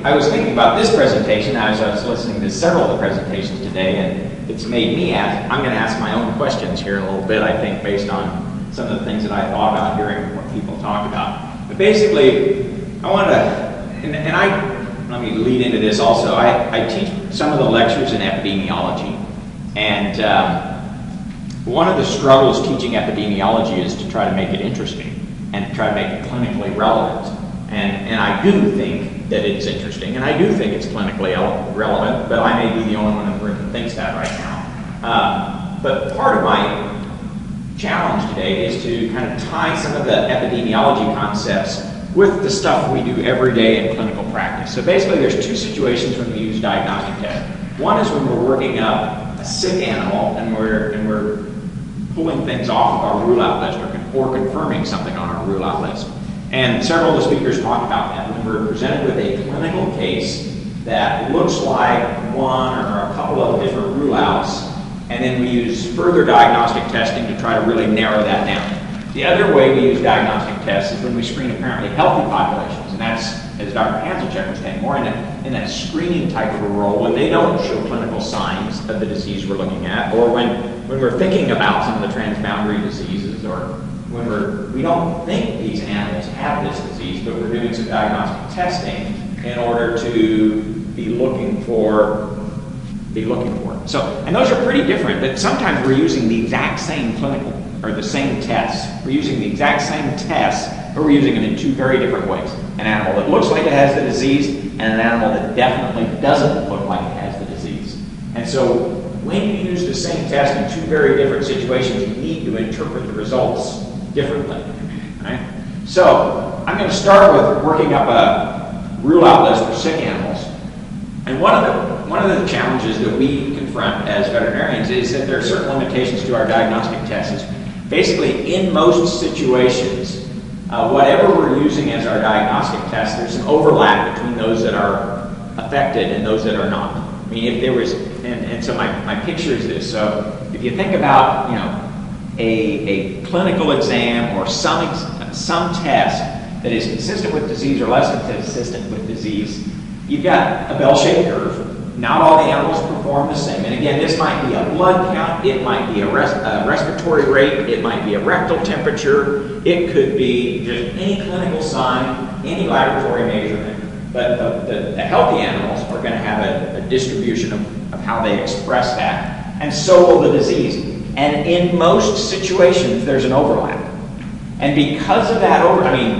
I was thinking about this presentation as I was listening to several of the presentations today, and it's made me ask, I'm going to ask my own questions here in a little bit, I think, based on some of the things that I thought about hearing what people talk about. But basically, I want to, let me lead into this also. I teach some of the lectures in epidemiology, and one of the struggles teaching epidemiology is to try to make it interesting and to try to make it clinically relevant. And I do think that it's interesting, and I do think it's clinically relevant, but I may be the only one in the room that thinks that right now. But part of my challenge today is to kind of tie some of the epidemiology concepts with the stuff we do every day in clinical practice. So basically there's two situations when we use diagnostic tests. One is when we're working up a sick animal and we're pulling things off of our rule-out list or confirming something on our rule-out list. And several of the speakers talked about that. When we're presented with a clinical case that looks like one or a couple of different rule-outs, and then we use further diagnostic testing to try to really narrow that down. The other way we use diagnostic tests is when we screen apparently healthy populations, and that's, as Dr. Hanselcheck was saying, more in that screening type of a role when they don't show clinical signs of the disease we're looking at, or when we're thinking about some of the transboundary diseases, or when we don't think these animals have this disease, but we're doing some diagnostic testing in order to be looking for it. So, and those are pretty different, but sometimes we're using the exact same clinical, or the same tests. We're using the exact same tests, but we're using them in two very different ways. An animal that looks like it has the disease, and an animal that definitely doesn't look like it has the disease. And so, when you use the same test in two very different situations, you need to interpret the results differently. Right? So, I'm going to start with working up a rule-out list for sick animals. And one of the challenges that we confront as veterinarians is that there are certain limitations to our diagnostic tests. Basically, in most situations, whatever we're using as our diagnostic test, there's an overlap between those that are affected and those that are not. I mean, if there was, and so my picture is this. So if you think about, a clinical exam or some test that is consistent with disease or less consistent with disease, you've got a bell-shaped curve. Not all the animals perform the same. And again, this might be a blood count, it might be a respiratory rate, it might be a rectal temperature, it could be just any clinical sign, any laboratory measurement. But the healthy animals are going to have a distribution of how they express that. And so will the disease. And in most situations, there's an overlap. And because of that overlap,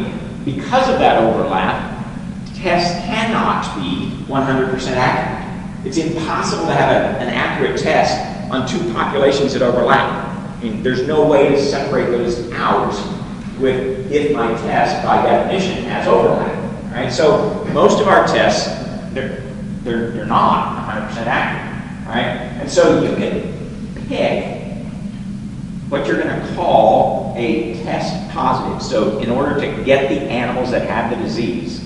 tests cannot be 100% accurate. It's impossible to have an accurate test on two populations that overlap. I mean, there's no way to separate those out with if my test, by definition, has overlap. Right? So most of our tests, they're not 100% accurate. Right? And so you can pick what you're going to call a test positive. So in order to get the animals that have the disease,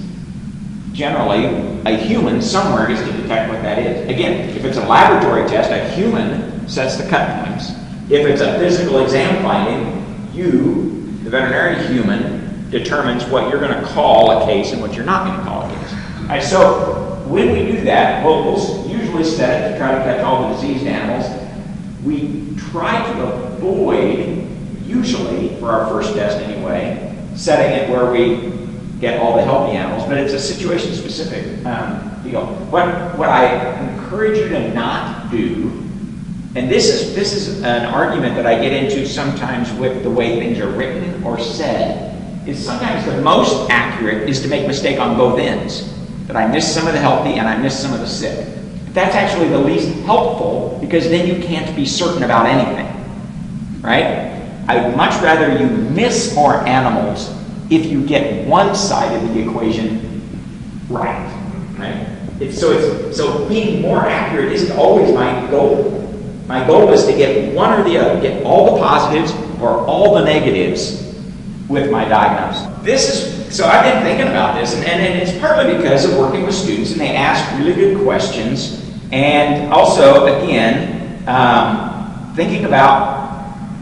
generally, a human somewhere gets to detect what that is. Again, if it's a laboratory test, a human sets the cut points. If it's a physical exam finding, you, the veterinary human, determines what you're going to call a case and what you're not going to call a case. All right, so when we do that, we'll usually set it to try to catch all the diseased animals. We try to avoid, usually, for our first test anyway, setting it where we get all the healthy animals, but it's a situation-specific deal. What I encourage you to not do, and this is an argument that I get into sometimes with the way things are written or said, is sometimes the most accurate is to make a mistake on both ends. That I miss some of the healthy and I miss some of the sick. That's actually the least helpful because then you can't be certain about anything. Right? I would much rather you miss more animals if you get one side of the equation right. So being more accurate isn't always my goal. My goal is to get one or the other, get all the positives or all the negatives with my diagnosis. So I've been thinking about this, and it's partly because of working with students, and they ask really good questions, and also, again, thinking about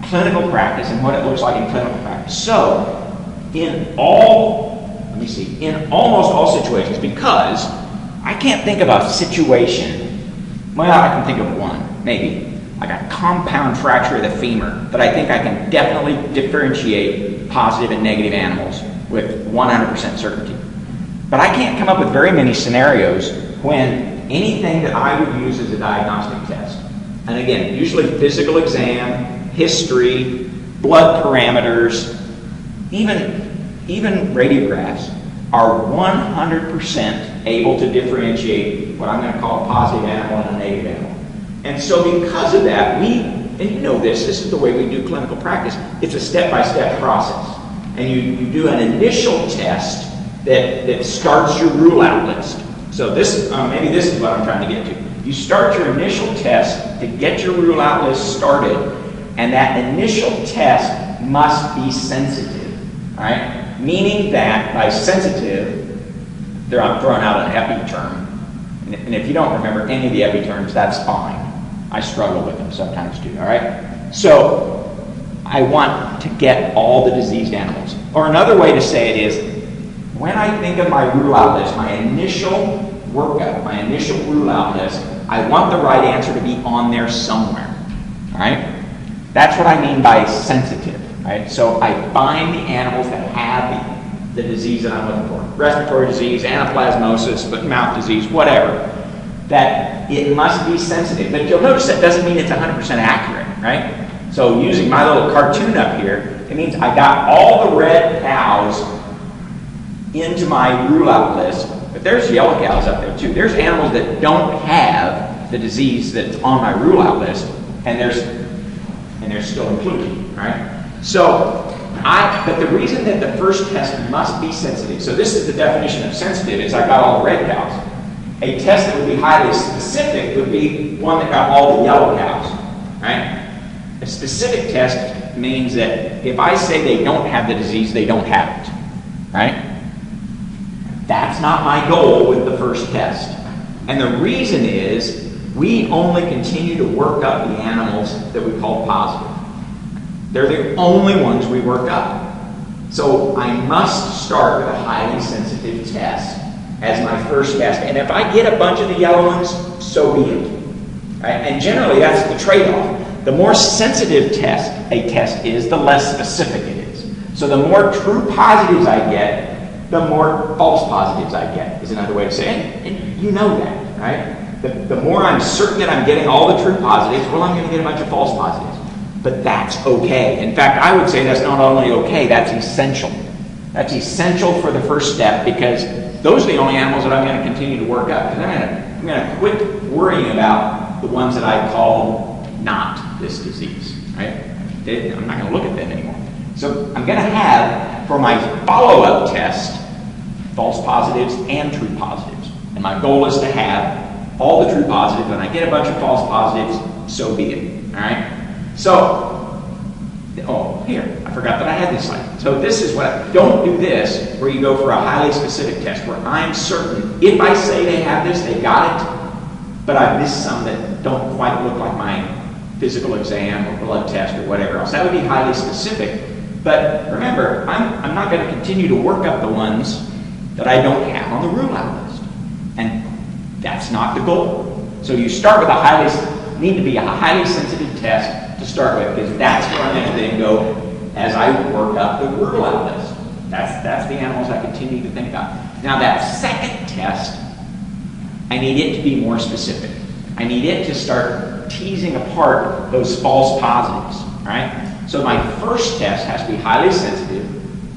clinical practice and what it looks like in clinical practice. So, in almost all situations, because I can't think of a situation, well, I can think of one, maybe, like a compound fracture of the femur, that I think I can definitely differentiate positive and negative animals with 100% certainty. But I can't come up with very many scenarios when anything that I would use as a diagnostic test, and again, usually physical exam, history, blood parameters, even radiographs, are 100% able to differentiate what I'm going to call a positive animal and a negative animal. And so because of that, and you know this is the way we do clinical practice, it's a step-by-step process. And you do an initial test that starts your rule-out list. So maybe this is what I'm trying to get to. You start your initial test to get your rule-out list started, and that initial test must be sensitive, all right? Meaning that by sensitive, I'm throwing out an epi term, and if you don't remember any of the epi terms, that's fine. I struggle with them sometimes too, all right? So I want to get all the diseased animals. Or another way to say it is, when I think of my rule-out list, my initial workup, my initial rule-out list, I want the right answer to be on there somewhere, all right? That's what I mean by sensitive, right? So I find the animals that have the disease that I'm looking for. Respiratory disease, anaplasmosis, foot and mouth disease, whatever. That it must be sensitive. But you'll notice that doesn't mean it's 100% accurate, right? So using my little cartoon up here, it means I got all the red cows into my rule-out list, but there's yellow cows up there too. There's animals that don't have the disease that's on my rule-out list, and they're still included, right? So, but the reason that the first test must be sensitive, so this is the definition of sensitive, is I got all the red cows. A test that would be highly specific would be one that got all the yellow cows, right? A specific test means that if I say they don't have the disease, they don't have it, right? That's not my goal with the first test. And the reason is we only continue to work up the animals that we call positive. They're the only ones we work up. So I must start with a highly sensitive test as my first test. And if I get a bunch of the yellow ones, so be it. Right? And generally that's the trade-off. The more sensitive a test is, the less specific it is. So the more true positives I get, the more false positives I get, is another way to say it. And you know that, right? The more I'm certain that I'm getting all the true positives, well, I'm going to get a bunch of false positives. But that's okay. In fact, I would say that's not only okay, that's essential. That's essential for the first step, because those are the only animals that I'm going to continue to work up. And I'm going to quit worrying about the ones that I call not this disease, right? I'm not going to look at them anymore. So I'm going to have, for my follow-up test, false positives and true positives. And my goal is to have all the true positives. When I get a bunch of false positives, so be it, all right? So, here, I forgot that I had this slide. So this is what, don't do this, where you go for a highly specific test, where I'm certain, if I say they have this, they got it, but I've missed some that don't quite look like my physical exam or blood test or whatever else. That would be highly specific. But remember, I'm not going to continue to work up the ones that I don't have on the rule-out list. And that's not the goal. So you start with need to be a highly sensitive test to start with, because that's where I'm going to then go as I work up the rule-out list. That's the animals I continue to think about. Now that second test, I need it to be more specific. I need it to start teasing apart those false positives, right? So my first test has to be highly sensitive.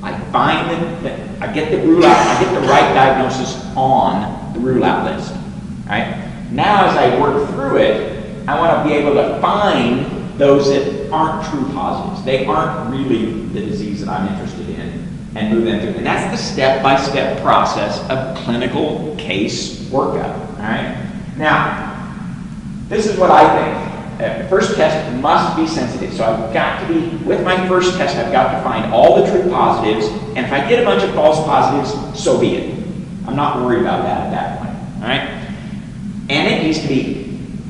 I find that I get the rule-out, I get the right diagnosis on the rule-out list, right? Now as I work through it, I want to be able to find those that aren't true positives. They aren't really the disease that I'm interested in, and move them through. And that's the step-by-step process of clinical case workup, all right? Now, this is what I think. The first test must be sensitive. So I've got to be, with my first test, I've got to find all the true positives, and if I get a bunch of false positives, so be it. I'm not worried about that at that point, all right? And it needs to be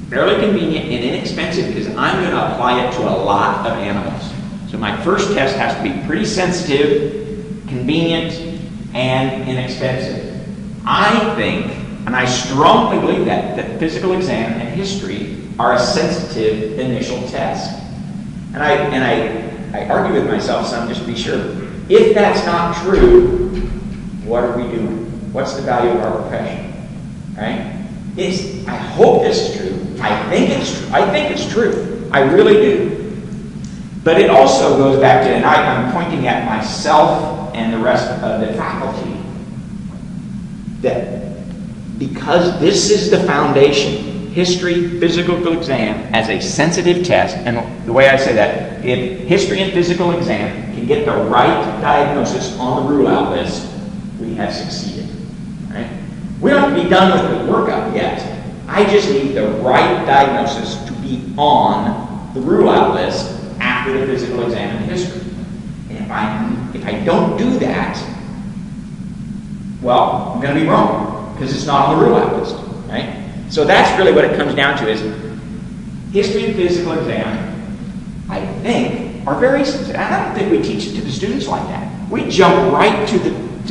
fairly convenient and inexpensive, because I'm going to apply it to a lot of animals. So my first test has to be pretty sensitive, convenient, and inexpensive. I think and I strongly believe that physical exam and history are a sensitive initial test. And I argue with myself some just to be sure. If that's not true, what are we doing? What's the value of our profession? Right? I hope this is true. I think it's true. I think it's true. I really do. But it also goes back to, and I'm pointing at myself and the rest of the faculty, that because this is the foundation, history, physical exam as a sensitive test, and the way I say that, if history and physical exam can get the right diagnosis on the rule-out list, we have succeeded. Right? We don't have to be done with the workup yet. I just need the right diagnosis to be on the rule-out list after the physical exam and history. And if I don't do that, well, I'm going to be wrong because it's not on the rule-out list. Right? So that's really what it comes down to is history and physical exam, I think, are very sensitive. I don't think we teach it to the students like that. We jump right to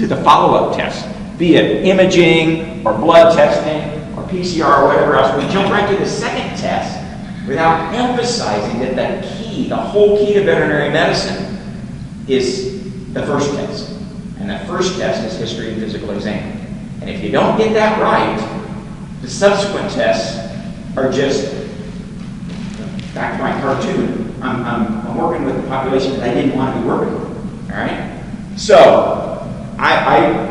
the follow-up test, be it imaging or blood testing or PCR or whatever else. We jump right to the second test without emphasizing that the whole key to veterinary medicine is the first test. And the first test is history and physical exam. And if you don't get that right, the subsequent tests are just, back to my cartoon, I'm working with the population that I didn't want to be working with. All right? So, I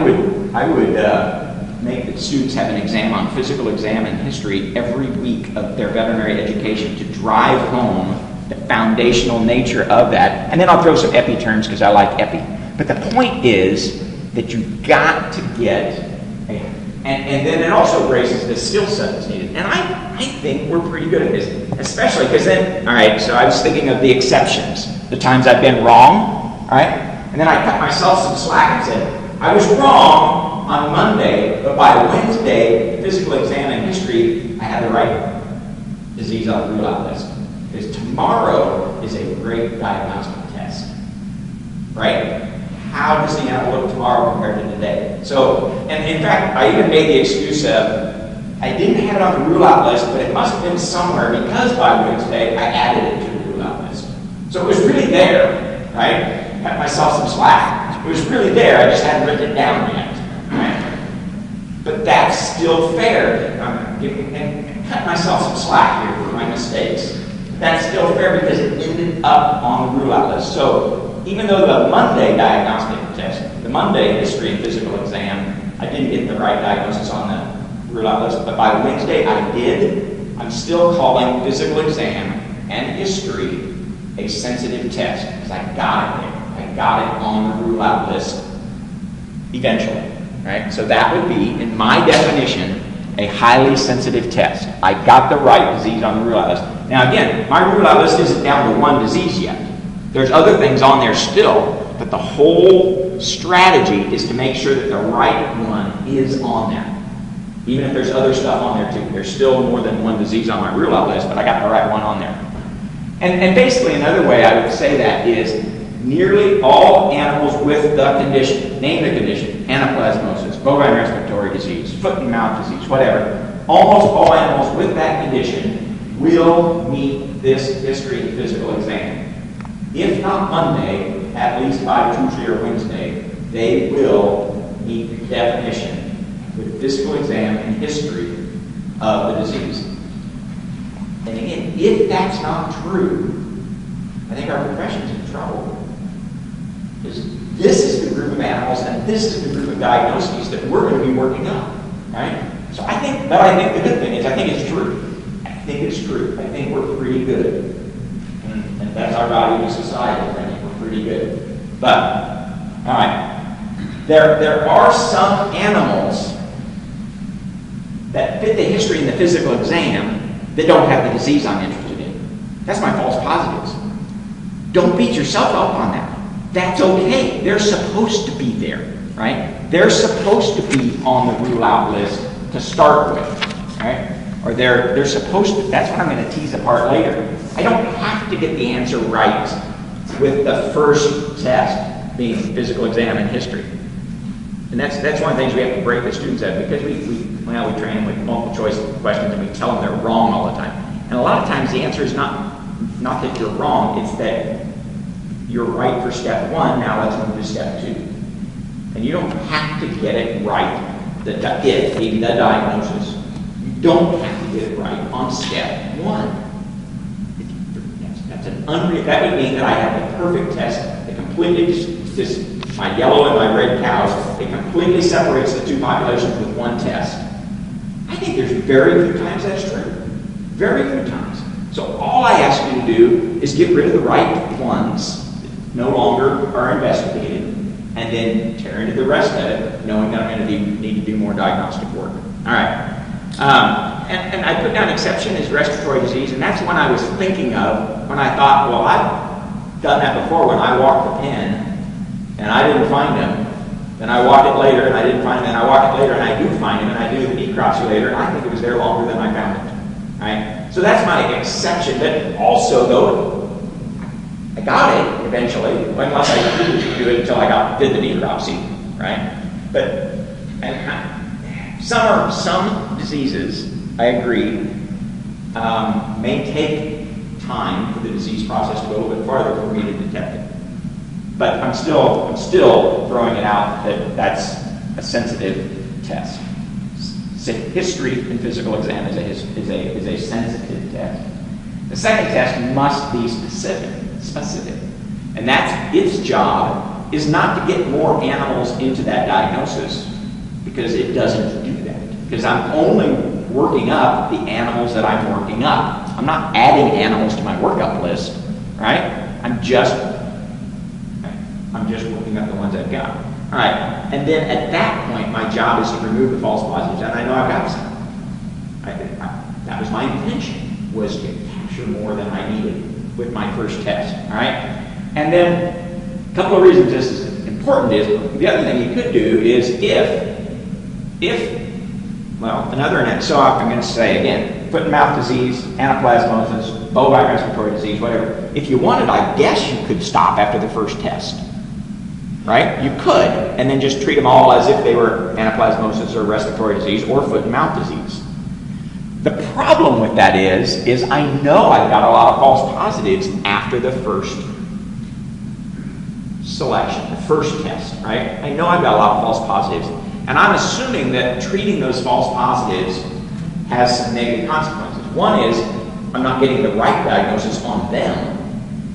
would make the students have an exam on physical exam and history every week of their veterinary education to drive home the foundational nature of that. And then I'll throw some epi terms because I like epi. But the point is that you've got to get and then it also raises the skill set that's needed. And I think we're pretty good at this, especially because then, all right, so I was thinking of the exceptions, the times I've been wrong, all right? And then I cut myself some slack and said, I was wrong on Monday, but by Wednesday, physical exam and history, I had the right disease on the rule-out list. Because tomorrow is a great diagnostic test, right? How does the animal look tomorrow compared to today? So, and in fact, I even made the excuse of, I didn't have it on the rule-out list, but it must have been somewhere because by Wednesday, I added it to the rule-out list. So it was really there, right? Cut myself some slack. It was really there, I just hadn't written it down yet, right? But that's still fair. And cut myself some slack here for my mistakes. That's still fair because it ended up on the rule-out list. So, even though the Monday diagnostic test, the Monday history and physical exam, I didn't get the right diagnosis on the rule-out list, but by Wednesday I did. I'm still calling physical exam and history a sensitive test because I got it there. I got it on the rule-out list eventually, right? So that would be, in my definition, a highly sensitive test. I got the right disease on the rule-out list. Now again, my rule-out list isn't down to one disease yet. There's other things on there still, but the whole strategy is to make sure that the right one is on there. Even if there's other stuff on there too. There's still more than one disease on my rule-out list, but I got the right one on there. And basically another way I would say that is nearly all animals with the condition, name the condition, anaplasmosis, bovine respiratory disease, foot and mouth disease, whatever, almost all animals with that condition will meet this history and physical exam. If not Monday, at least by Tuesday or Wednesday, they will meet the definition with physical exam and history of the disease. And again, if that's not true, I think our profession's in trouble. Because this is the group of animals and this is the group of diagnoses that we're going to be working on, right? So I think the good thing is I think it's true. I think it's true. I think we're pretty good. And that's our value to society. I think we're pretty good. But, all right, there are some animals that fit the history and the physical exam that don't have the disease I'm interested in. That's my false positives. Don't beat yourself up on that. That's okay. They're supposed to be there, right? They're supposed to be on the rule-out list to start with, right? Or they're supposed to. That's what I'm going to tease apart later. I don't have to get the answer right with the first test being physical exam and history. And that's one of the things we have to break the students at, because we train them with multiple choice questions and we tell them they're wrong all the time. And a lot of times the answer is not that you're wrong, it's that you're right for step one, now let's move to step two. And you don't have to get it right. The diagnosis. You don't have to get it right on step one. That would mean that I have a perfect test that completely just my yellow and my red cows. It completely separates the two populations with one test. I think there's very few times that's true. Very few times. So all I ask you to do is get rid of the right ones that no longer are investigated, and then tear into the rest of it, knowing that I'm going to need to do more diagnostic work. All right. And I put down exception as respiratory disease, and that's one I was thinking of when I thought, well, I've done that before when I walked the pen, and I didn't find him. Then I walked it later, and I didn't find him. Then I walked it later, and I do find him, and I do the necropsy later, and I think it was there longer than I found it. Right? So that's my exception. But also, though, I got it eventually, unless I didn't do it until I did the necropsy, right? But some diseases, I agree, may take time for the disease process to go a little bit farther for me to detect it. But I'm still throwing it out that that's a sensitive test. History and physical exam is a sensitive test. The second test must be specific. And that's its job is not to get more animals into that diagnosis, because it doesn't do that. Because I'm only working up the animals that I'm working up. I'm not adding animals to my workup list, right? I'm just working up the ones I've got. All right, and then at that point, my job is to remove the false positives, and I know I've got some. That was my intention, was to capture more than I needed with my first test. All right, and then a couple of reasons this is important is the other thing you could do is so I'm going to say again, foot and mouth disease, anaplasmosis, bovine respiratory disease, whatever. If you wanted, I guess you could stop after the first test. Right? You could, and then just treat them all as if they were anaplasmosis or respiratory disease or foot and mouth disease. The problem with that is I know I've got a lot of false positives after the first selection, the first test, right? I know I've got a lot of false positives, and I'm assuming that treating those false positives has some negative consequences. One is I'm not getting the right diagnosis on them.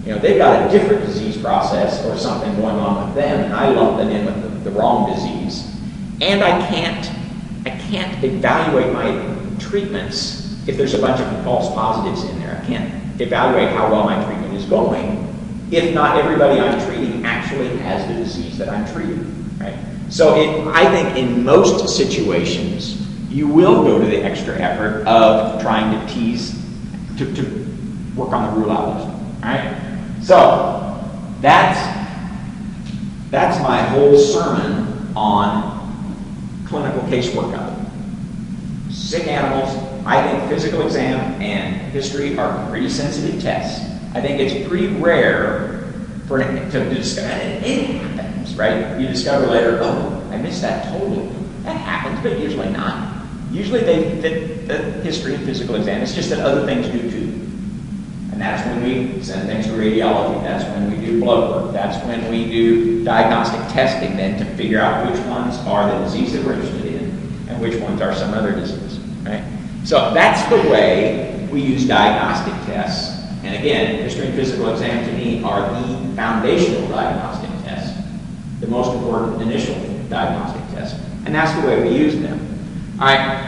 You know, they've got a different disease process or something going on with them, and I lump them in with the wrong disease. And I can't evaluate my treatments if there's a bunch of false positives in there. I can't evaluate how well my treatment is going if not everybody I'm treating actually has the disease that I'm treating, right? So I think in most situations, you will go to the extra effort of trying to work on the rule-out list, right? So that's my whole sermon on clinical case workup. Sick animals, I think physical exam and history are pretty sensitive tests. I think it's pretty rare to discover, and it happens, right? You discover later, oh, I missed that totally. That happens, but usually not. Usually they fit the history and physical exam. It's just that other things do too. And that's when we send things to radiology. That's when we do blood work. That's when we do diagnostic testing then to figure out which ones are the disease that we're interested in and which ones are some other disease, right? So that's the way we use diagnostic tests. And again, history and physical exam to me are the foundational diagnostic tests, the most important initial diagnostic tests. And that's the way we use them. All right.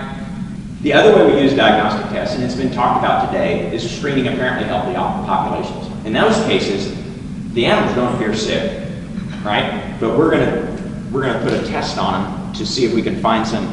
The other way we use diagnostic tests, and it's been talked about today, is screening apparently healthy populations. In those cases, the animals don't appear sick, right? But we're going to put a test on them to see if we can find some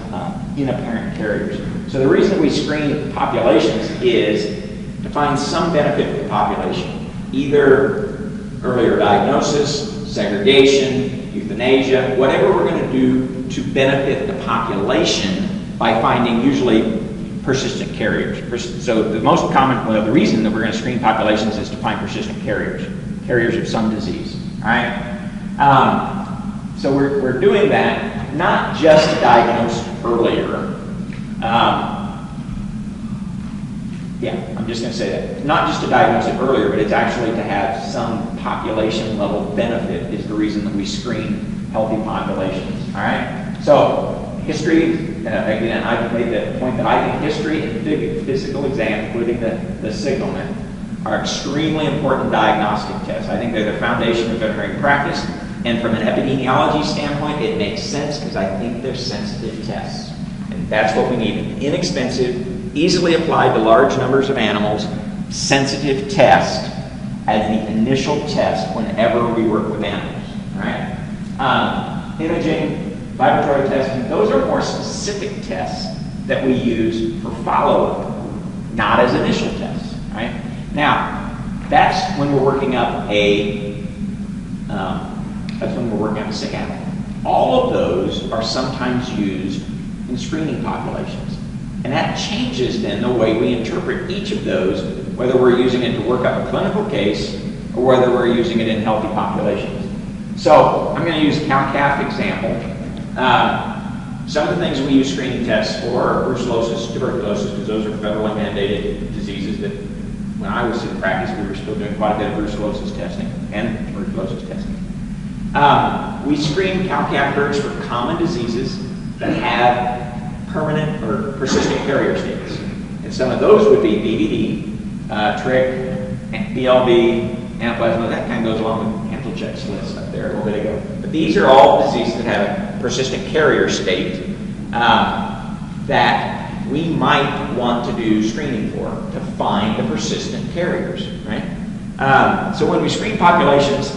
inapparent carriers. So the reason we screen populations is to find some benefit for the population, either earlier diagnosis, segregation, euthanasia, whatever we're going to do to benefit the population by finding usually persistent carriers. So the most common, the reason that we're going to screen populations is to find persistent carriers of some disease, all right? So we're doing that not just to diagnose earlier. I'm just going to say that. Not just to diagnose it earlier, but it's actually to have some population level benefit is the reason that we screen healthy populations. All right? So, history, again, I've made the point that I think history and physical exam, including the signalment, are extremely important diagnostic tests. I think they're the foundation of veterinary practice. And from an epidemiology standpoint, it makes sense because I think they're sensitive tests. And that's what we need. An inexpensive, easily applied to large numbers of animals, sensitive test as the initial test whenever we work with animals. All right? Imaging, laboratory testing, those are more specific tests that we use for follow-up, not as initial tests. Right? Now, that's when we're working up a sick animal. All of those are sometimes used in screening populations. And that changes then the way we interpret each of those, whether we're using it to work up a clinical case or whether we're using it in healthy populations. So I'm going to use a cow-calf example. Some of the things we use screening tests for are brucellosis, tuberculosis, because those are federally mandated diseases that when I was in practice, we were still doing quite a bit of brucellosis testing and tuberculosis testing. We screen cow-calf herds for common diseases that have permanent or persistent carrier states. And some of those would be BVD, trick, BLB, anaplasma. That kind of goes along with Hanselcheck's list up there a little bit ago. But these are all diseases that have a persistent carrier state that we might want to do screening for to find the persistent carriers, right? So when we screen populations,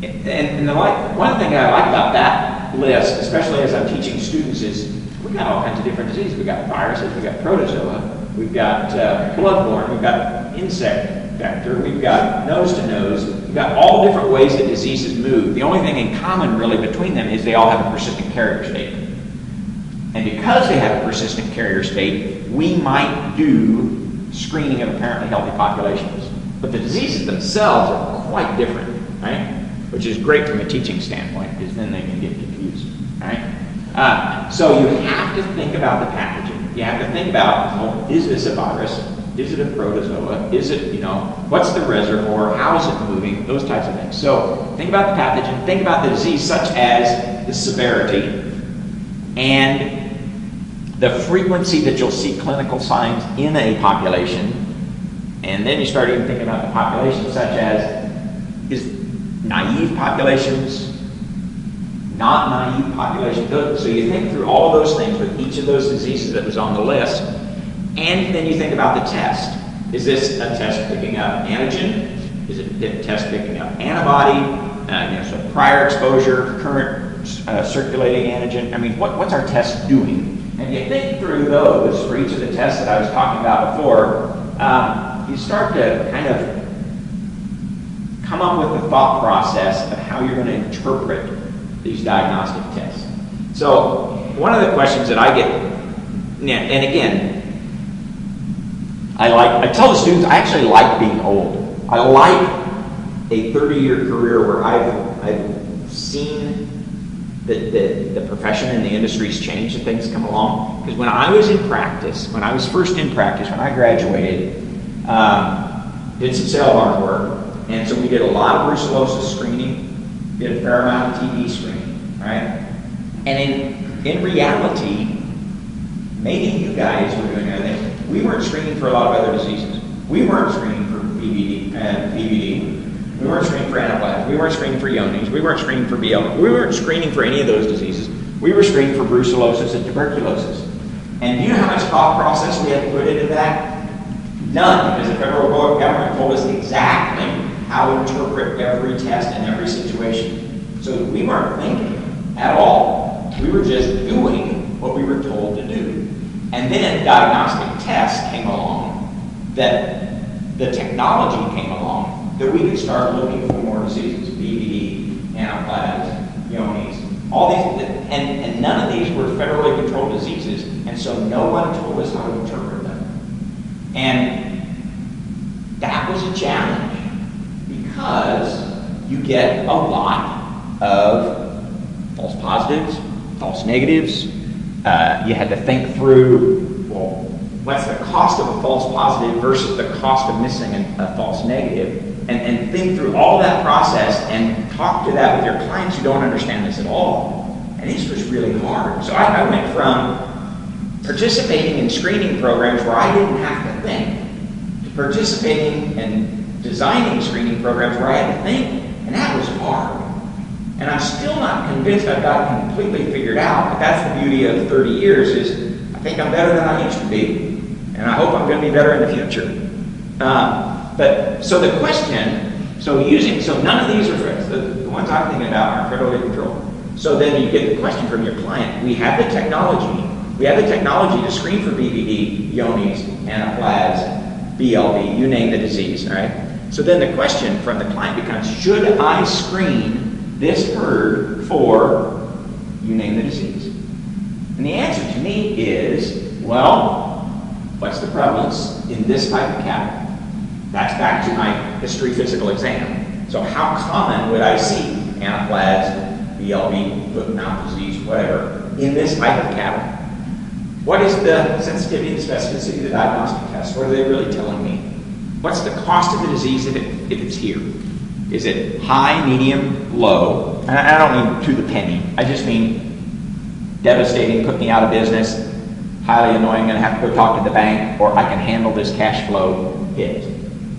one of the things I like about that list, especially as I'm teaching students, is we've got all kinds of different diseases. We've got viruses, we've got protozoa, we've got bloodborne, we've got insect vector, we've got nose-to-nose, we've got all different ways that diseases move. The only thing in common really between them is they all have a persistent carrier state. And because they have a persistent carrier state, we might do screening of apparently healthy populations. But the diseases themselves are quite different, right? Which is great from a teaching standpoint, because then they can get confused, right? So you have to think about the pathogen. You have to think about, well, is this a virus? Is it a protozoa? Is it, what's the reservoir? How is it moving? Those types of things. So think about the pathogen. Think about the disease, such as the severity and the frequency that you'll see clinical signs in a population. And then you start even thinking about the population, such as naive populations, not naive populations. So you think through all of those things with each of those diseases that was on the list, and then you think about the test. Is this a test picking up antigen? Is it a test picking up antibody? So prior exposure, current circulating antigen. I mean, what's our test doing? And you think through those for each of the tests that I was talking about before, you start to kind of come up with the thought process of how you're going to interpret these diagnostic tests. So one of the questions that I get, and again, I tell the students I actually like being old. I like a 30-year career where I've seen the profession and the industry's change and things come along. Because when I was first in practice, when I graduated, did some cell barn work. And so we did a lot of brucellosis screening, did a fair amount of TB screening, right? And in reality, maybe you guys were doing other things. We weren't screening for a lot of other diseases. We weren't screening for BVD. We weren't screening for anaplasma. We weren't screening for Johne's. We weren't screening for BL. We weren't screening for any of those diseases. We were screening for brucellosis and tuberculosis. And do you know how much thought process we had to put into that? None, because the federal government told us exactly how to interpret every test in every situation. So we weren't thinking at all. We were just doing what we were told to do. And then diagnostic tests came along, that the technology came along, that we could start looking for more diseases, BVD, anaplasma, Johne's, all these, and none of these were federally controlled diseases, and so no one told us how to interpret them. And that was a challenge, because you get a lot of false positives, false false negatives. You had to think through, well, what's the cost of a false positive versus the cost of missing a false negative, and think through all that process and talk to that with your clients who don't understand this at all. And this was really hard. So I went from participating in screening programs where I didn't have to think to participating and designing screening programs where I had to think, and that was hard. And I'm still not convinced I've got it completely figured out, but that's the beauty of 30 years is I think I'm better than I used to be, and I hope I'm going to be better in the future. So the question, so none of these are the ones I'm thinking about are federally controlled. So then you get the question from your client. We have the technology. We have the technology to screen for BVD, Yonis, anaplasm, BLB, you name the disease, all right? So then the question from the client becomes, should I screen this herd for, you name the disease? And the answer to me is, well, what's the prevalence in this type of cattle? That's back to my history physical exam. So how common would I see anaplasm, BLB, foot and mouth disease, whatever, in this type of cattle? What is the sensitivity and specificity of the diagnostic test? What are they really telling me? What's the cost of the disease if it's here? Is it high, medium, low? And I don't mean to the penny. I just mean devastating, put me out of business, highly annoying, going to have to go talk to the bank, or I can handle this cash flow hit.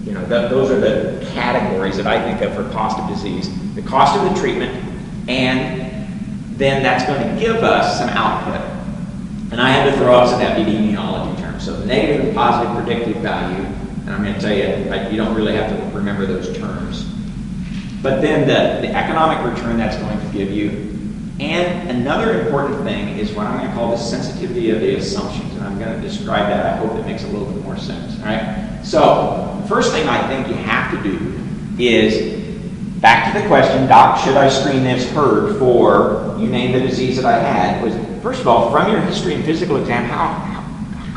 You know, those are the categories that I think of for cost of disease. The cost of the treatment, and then that's going to give us some output. And I had to throw out some epidemiology terms. So the negative and positive predictive value, and I'm going to tell you, you don't really have to remember those terms. But then the economic return that's going to give you. And another important thing is what I'm going to call the sensitivity of the assumptions. And I'm going to describe that. I hope it makes a little bit more sense. All right? So the first thing I think you have to do is, back to the question, Doc, should I screen this herd for, you name the disease that I had, was, first of all, from your history and physical exam, how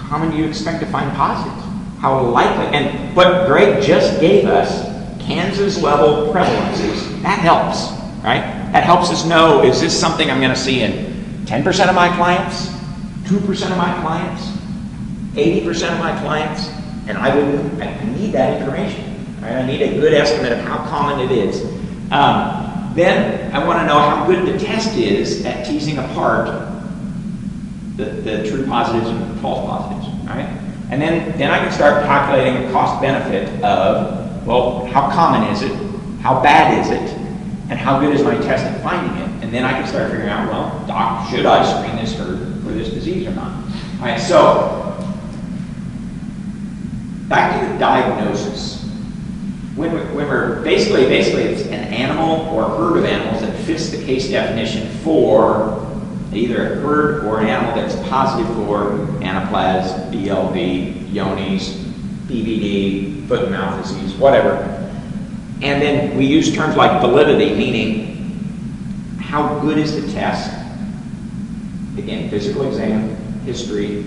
common do you expect to find positives? How likely? And what Greg just gave us, Kansas level prevalences, that helps, right? That helps us know, is this something I'm going to see in 10% of my clients, 2% of my clients, 80% of my clients? And I need that information, right? I need a good estimate of how common it is. Then I want to know how good the test is at teasing apart the true positives and the false positives, right? And then I can start calculating the cost benefit of, well, how common is it? How bad is it? And how good is my test at finding it? And then I can start figuring out, well, Doc, should I screen this herd for this disease or not? All right, so back to the diagnosis. When we're basically it's an animal or a herd of animals that fits the case definition for either a herd or an animal that's positive for anaplasm, BLB, Yonis, BVD, foot and mouth disease, whatever. And then we use terms like validity, meaning how good is the test? Again, physical exam, history,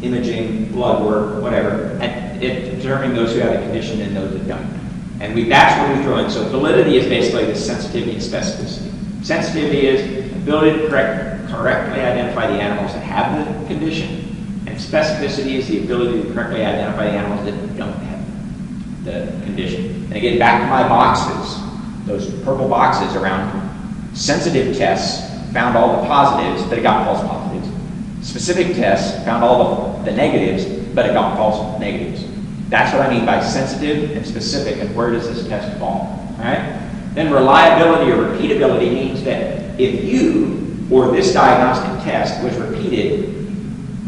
imaging, blood work, whatever, and determining those who have the condition and those that don't. And that's what we throw in. So validity is basically the sensitivity and specificity. Sensitivity is ability to correctly identify the animals that have the condition, and specificity is the ability to correctly identify the animals that don't have the condition. And again, back to my boxes, those purple boxes around sensitive tests found all the positives, but it got false positives. Specific tests found all the negatives, but it got false negatives. That's what I mean by sensitive and specific, and where does this test fall, all right? Then reliability or repeatability means that if you or this diagnostic test was repeated,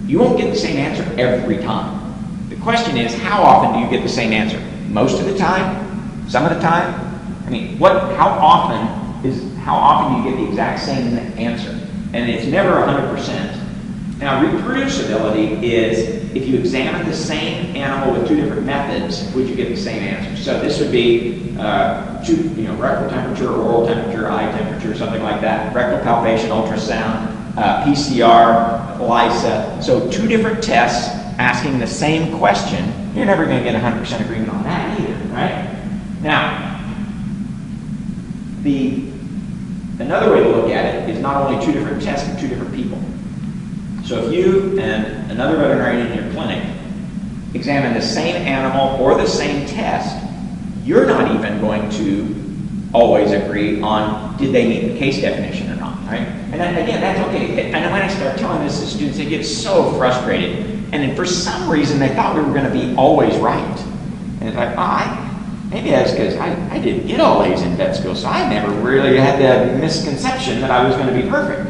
you won't get the same answer every time. The question is, how often do you get the same answer? Most of the time? Some of the time? I mean, how often do you get the exact same answer? And it's never 100%. Now, reproducibility is if you examine the same animal with two different methods, would you get the same answer? So this would be rectal temperature, oral temperature, eye temperature, something like that. Rectal palpation, ultrasound, PCR, ELISA. So two different tests asking the same question. You're never going to get 100% agreement on that either, right? Now, the Another way to look at it is not only two different tests, but two different people. So if you and another veterinarian in your clinic examine the same animal or the same test, you're not even going to always agree on did they meet the case definition or not, right? And then, again, that's okay. And when I start telling this to students, they get so frustrated. And then for some reason, they thought we were going to be always right. And it's like, maybe that's because I didn't get all A's in vet school, so I never really had the misconception that I was going to be perfect.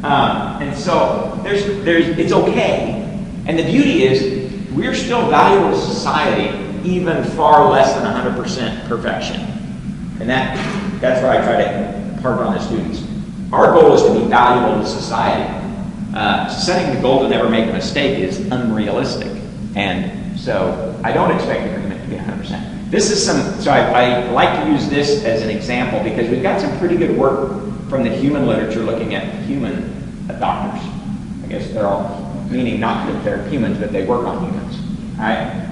And so it's okay. And the beauty is we're still valuable to society, even far less than 100% perfection. And that's where I try to impart on the students. Our goal is to be valuable to society. Setting the goal to never make a mistake is unrealistic. And so I don't expect agreement to be 100%. This is so I like to use this as an example because we've got some pretty good work from the human literature looking at human doctors. I guess they're all, meaning not that they're humans, but they work on humans. All right?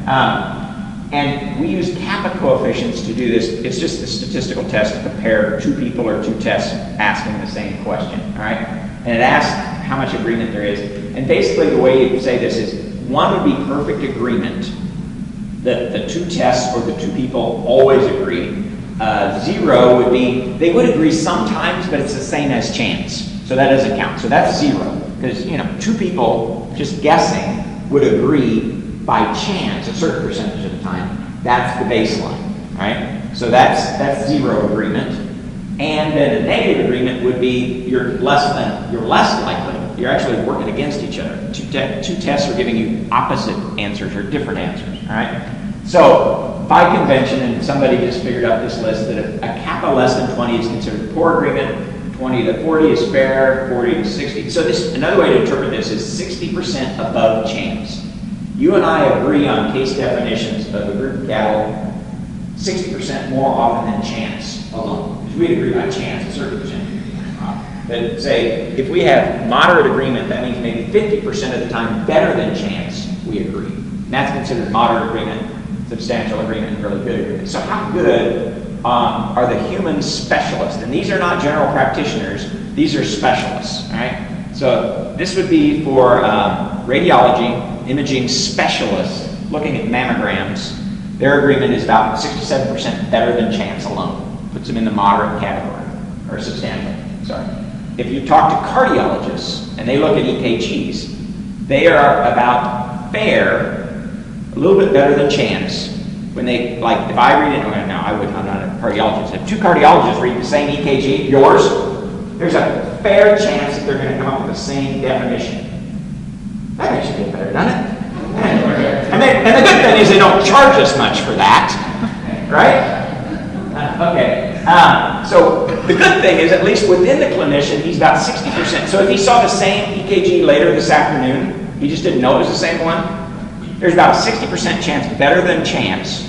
And we use kappa coefficients to do this. It's just a statistical test to compare two people or two tests asking the same question. All right? And it asks how much agreement there is. And basically the way you say this is one would be perfect agreement that the two tests or the two people always agree. 0 would be they would agree sometimes, but it's the same as chance. So that doesn't count. So that's 0. Because, two people just guessing would agree by chance a certain percentage of the time. That's the baseline, right? So that's 0 agreement. And then a negative agreement would be you're less likely. You're actually working against each other. Two tests are giving you opposite answers or different answers, all right? So by convention, and somebody just figured out this list, that a kappa less than 20 is considered poor agreement, 20 to 40 is fair, 40 to 60. So another way to interpret this is 60% above chance. You and I agree on case definitions of a group of cattle 60% more often than chance alone. Because we agree by chance a certain percentage. But say, if we have moderate agreement, that means maybe 50% of the time better than chance, we agree. And that's considered moderate agreement, substantial agreement, and really good agreement. So how good are the human specialists? And these are not general practitioners, these are specialists, right? So this would be for radiology, imaging specialists looking at mammograms. Their agreement is about 67% better than chance alone. Puts them in the moderate category, or substantial, sorry. If you talk to cardiologists and they look at EKGs, they are about fair, a little bit better than chance. When they, like, if I read it, I'm not a cardiologist. If two cardiologists read the same EKG, yours, there's a fair chance that they're going to come up with the same definition. That makes you feel better, doesn't it? And the good thing is they don't charge us much for that, right? Okay. So the good thing is, at least within the clinician, he's about 60%. So if he saw the same EKG later this afternoon, he just didn't know it was the same one, there's about a 60% chance, better than chance,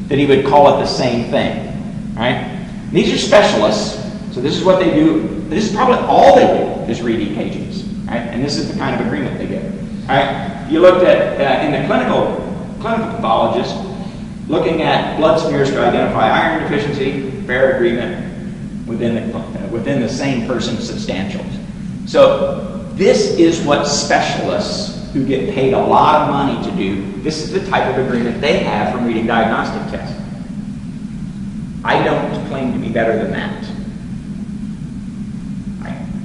that he would call it the same thing, right? These are specialists, so this is what they do. This is probably all they do, is read EKGs, right? And this is the kind of agreement they get, right? You looked at, in the clinical pathologist, looking at blood smears to identify iron deficiency, fair agreement within the same person's substantials. So this is what specialists who get paid a lot of money to do, this is the type of agreement they have from reading diagnostic tests. I don't claim to be better than that.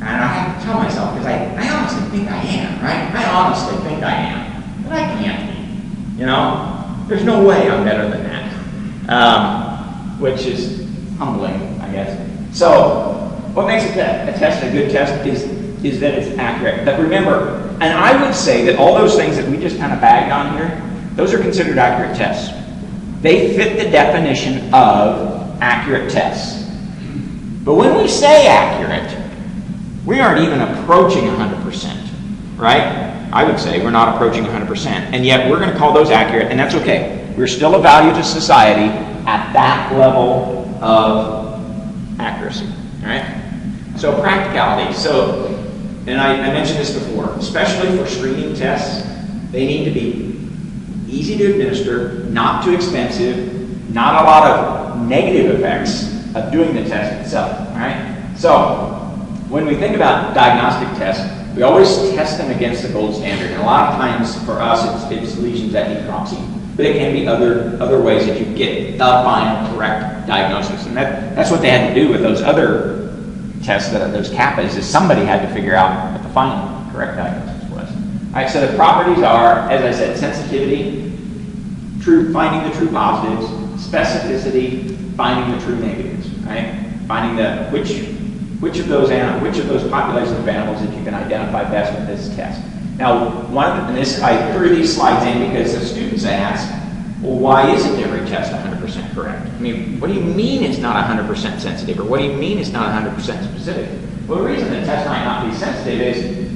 And I have to tell myself, because I honestly think I am, right? I honestly think I am. But I can't be. There's no way I'm better than that. Which is humbling, I guess. So, what makes a test a good test is that it's accurate. But remember, and I would say that all those things that we just kind of bagged on here, those are considered accurate tests. They fit the definition of accurate tests. But when we say accurate, we aren't even approaching 100%, right? I would say we're not approaching 100%, and yet we're going to call those accurate, and that's okay. We're still a value to society at that level of accuracy, all right? So practicality. So, and I mentioned this before, especially for screening tests, they need to be easy to administer, not too expensive, not a lot of negative effects of doing the test itself, all right? So, when we think about diagnostic tests, we always test them against the gold standard. And a lot of times for us, it's lesions at necropsy. But it can be other ways that you get the final correct diagnosis. And that's what they had to do with those other tests, those kappas, is somebody had to figure out what the final correct diagnosis was. All right, so the properties are, as I said, sensitivity, finding the true positives, specificity, finding the true negatives, right? Finding which of those populations of animals that you can identify best with this test. Now, I threw these slides in because the students ask, well, why isn't every test 100% correct? I mean, what do you mean it's not 100% sensitive, or what do you mean it's not 100% specific? Well, the reason the test might not be sensitive is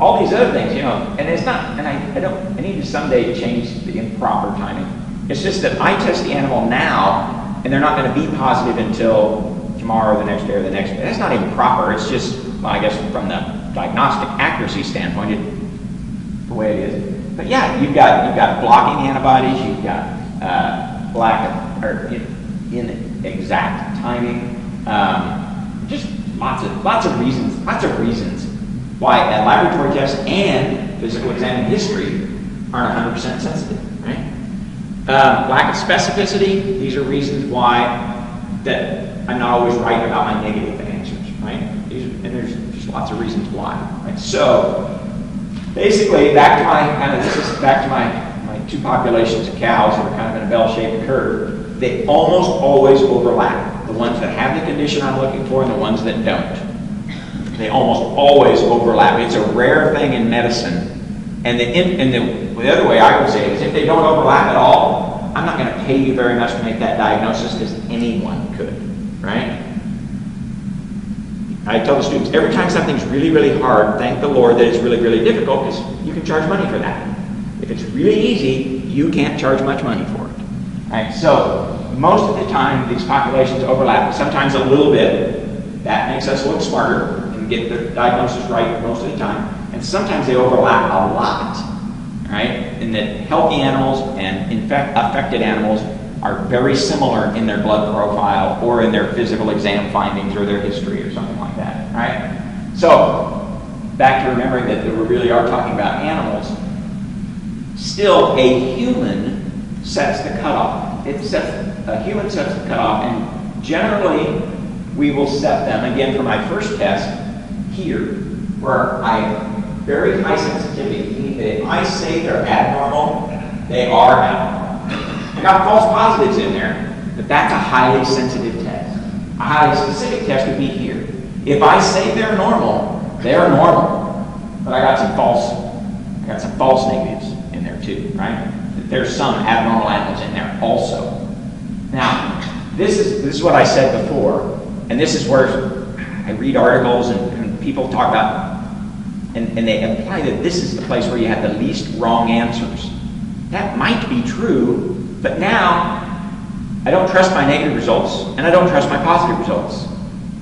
all these other things, and it's not, and I need to someday change the improper timing. It's just that I test the animal now, and they're not going to be positive until tomorrow, or the next day, or the next day. That's not improper. It's just, well, I guess from the diagnostic accuracy standpoint, the way it is. But yeah, you've got blocking antibodies, you've got inexact timing, just lots of reasons why a laboratory test and physical exam history aren't 100% sensitive, right? Lack of specificity, these are reasons why that I'm not always right about my negative answers, right? And there's just lots of reasons why, right? So basically, back to my two populations of cows that are kind of in a bell-shaped curve. They almost always overlap. The ones that have the condition I'm looking for and the ones that don't. They almost always overlap. It's a rare thing in medicine. And the other way I would say it is if they don't overlap at all, I'm not going to pay you very much to make that diagnosis because anyone could, right? I tell the students, every time something's really, really hard, thank the Lord that it's really, really difficult because you can charge money for that. If it's really easy, you can't charge much money for it. Right? So most of the time, these populations overlap, sometimes a little bit. That makes us look smarter and get the diagnosis right most of the time. And sometimes they overlap a lot, right? In that healthy animals and affected animals are very similar in their blood profile or in their physical exam findings or their history or something like that, right? So, back to remembering that we really are talking about animals, still a human sets the cutoff. A human sets the cutoff, and generally we will set them, again for my first test, here, where I very high sensitivity, meaning that if I say they're abnormal, they are abnormal. I got false positives in there, but that's a highly sensitive test. A highly specific test would be here. If I say they're normal, they're normal. But I got some false negatives in there too, right? There's some abnormal animals in there also. Now, this is what I said before, and this is where I read articles and people talk about, and they imply that this is the place where you have the least wrong answers. That might be true, but now I don't trust my negative results and I don't trust my positive results.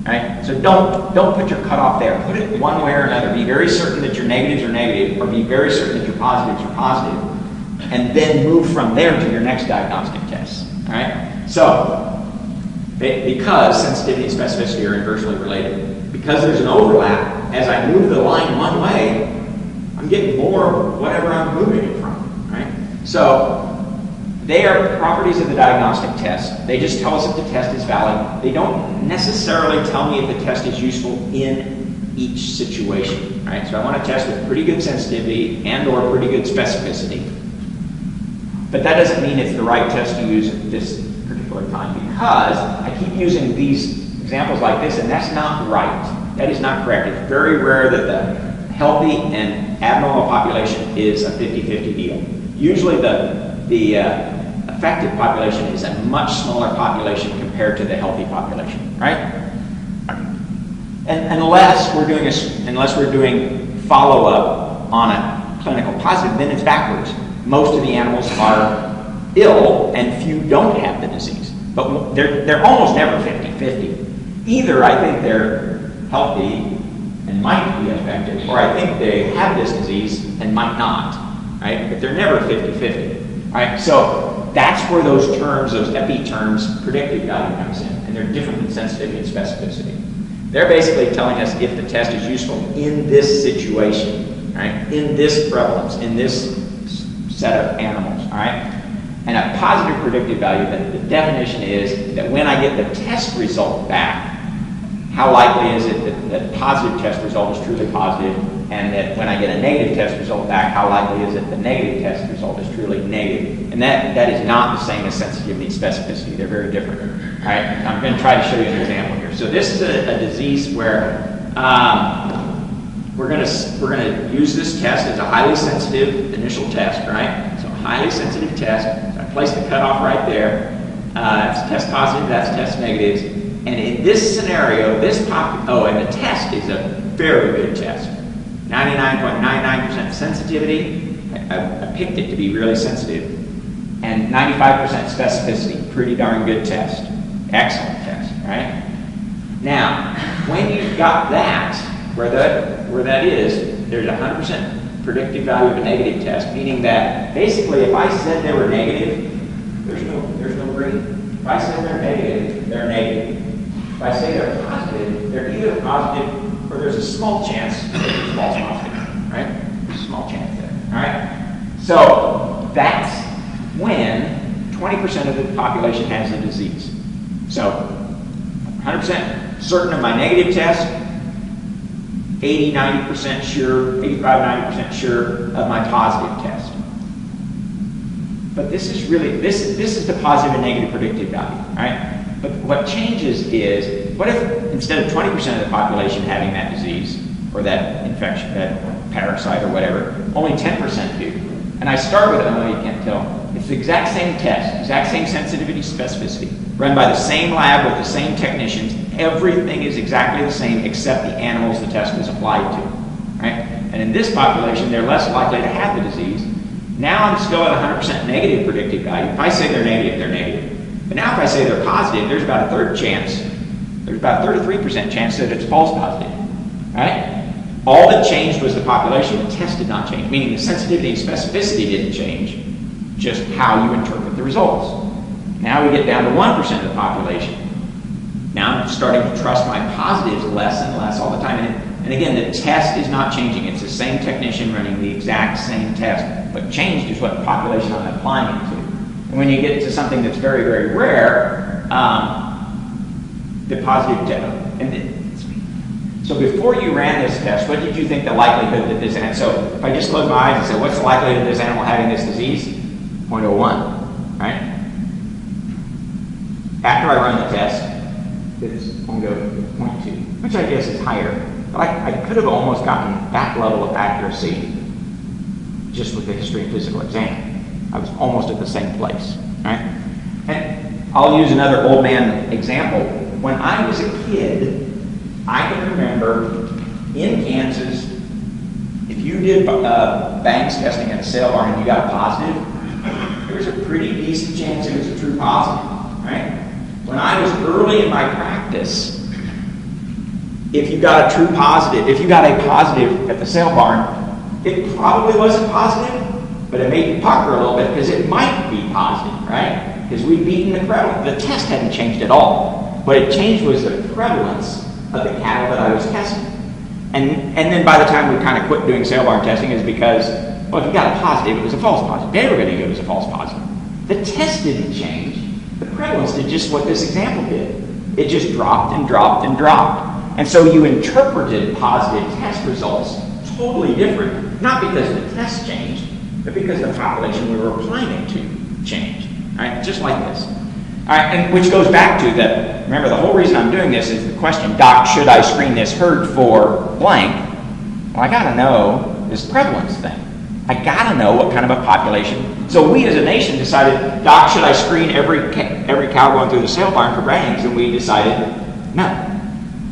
Right? So don't put your cutoff there. Put it one way or another. Be very certain that your negatives are negative, or be very certain that your positives are positive, and then move from there to your next diagnostic test. All right? So, because sensitivity and specificity are inversely related, because there's an overlap, as I move the line one way, I'm getting more whatever I'm moving it from. Right? So, they are properties of the diagnostic test. They just tell us if the test is valid. They don't necessarily tell me if the test is useful in each situation. Right? So I want to test with pretty good sensitivity and or pretty good specificity. But that doesn't mean it's the right test to use at this particular time, because I keep using these examples like this, and that's not right. That is not correct. It's very rare that the healthy and abnormal population is a 50-50 deal. Usually the affected population is a much smaller population compared to the healthy population, right? And unless we're doing follow-up on a clinical positive, then it's backwards. Most of the animals are ill and few don't have the disease. But they're almost never 50-50. Either I think they're healthy and might be affected, or I think they have this disease and might not, right? But they're never 50-50, right? So that's where those terms, those epi terms, predictive value comes in, and they're different than sensitivity and specificity. They're basically telling us if the test is useful in this situation, right? In this prevalence, in this set of animals, all right? And a positive predictive value, the definition is that when I get the test result back, how likely is it that the positive test result is truly positive, and that when I get a negative test result back, how likely is it the negative test result is truly negative? And that is not the same as sensitivity and specificity. They're very different. All right, I'm going to try to show you an example here. So this is a disease where we're going to use this test as a highly sensitive initial test, right? So a highly sensitive test. So I place the cutoff right there. That's test positive. That's test negatives. And in this scenario, and the test is a very good test. 99.99% sensitivity. I picked it to be really sensitive. And 95% specificity. Pretty darn good test. Excellent test, right? Now, when you've got that, where that is, there's a 100% predictive value of a negative test, meaning that basically if I said they were negative, there's no green. If I said they're negative, they're negative. If I say they're positive, they're either positive or there's a small chance that it's false positive, right? There's a small chance there, all right? So that's when 20% of the population has the disease. So 100% certain of my negative test, 80, 90% sure, 85, 90% sure of my positive test. But this is really, this is the positive and negative predictive value, right? But what changes is, what if instead of 20% of the population having that disease, or that infection, that parasite or whatever, only 10% do? And I start with it, I know you can't tell, it's the exact same test, exact same sensitivity, specificity, run by the same lab with the same technicians. Everything is exactly the same except the animals the test was applied to, right? And in this population, they're less likely to have the disease. Now I'm still at 100% negative predictive value. If I say they're negative, they're negative. But now if I say they're positive, there's about a third chance, there's about a 33% chance that it's false positive, right? All that changed was the population. The test did not change, meaning the sensitivity and specificity didn't change, just how you interpret the results. Now we get down to 1% of the population. Now I'm starting to trust my positives less and less all the time. And again, the test is not changing. It's the same technician running the exact same test. What changed is what population I'm applying it to. And when you get to something that's very, very rare, the positive so before you ran this test, what did you think the likelihood that this animal, so if I just close my eyes and say, what's the likelihood of this animal having this disease? 0.01, right? After I run the test, it's going to go to 0.2, which I guess is higher. But I could have almost gotten that level of accuracy just with the history and physical exam. I was almost at the same place, right? And I'll use another old man example. When I was a kid, I can remember in Kansas, if you did Banks testing at a sale barn and you got a positive, there was a pretty decent chance it was a true positive, right? When I was early in my practice, if you got a true positive, if you got a positive at the sale barn, it probably wasn't positive, but it made you pucker a little bit because it might be positive, right? Because we'd beaten the prevalence. The test hadn't changed at all. What it changed was the prevalence of the cattle that I was testing. And then by the time we kind of quit doing sale barn testing is because, well, if you got a positive, it was a false positive. They were going to go as a false positive. The test didn't change. The prevalence did just what this example did. It just dropped and dropped and dropped. And so you interpreted positive test results totally different, not because the test changed, but because the population we were applying it to changed. All right, just like this. All right, and which goes back to that, remember the whole reason I'm doing this is the question, Doc, should I screen this herd for blank? Well, I gotta know this prevalence thing. I gotta know what kind of a population. So we as a nation decided, Doc, should I screen every cow going through the sale barn for bangs? And we decided, no.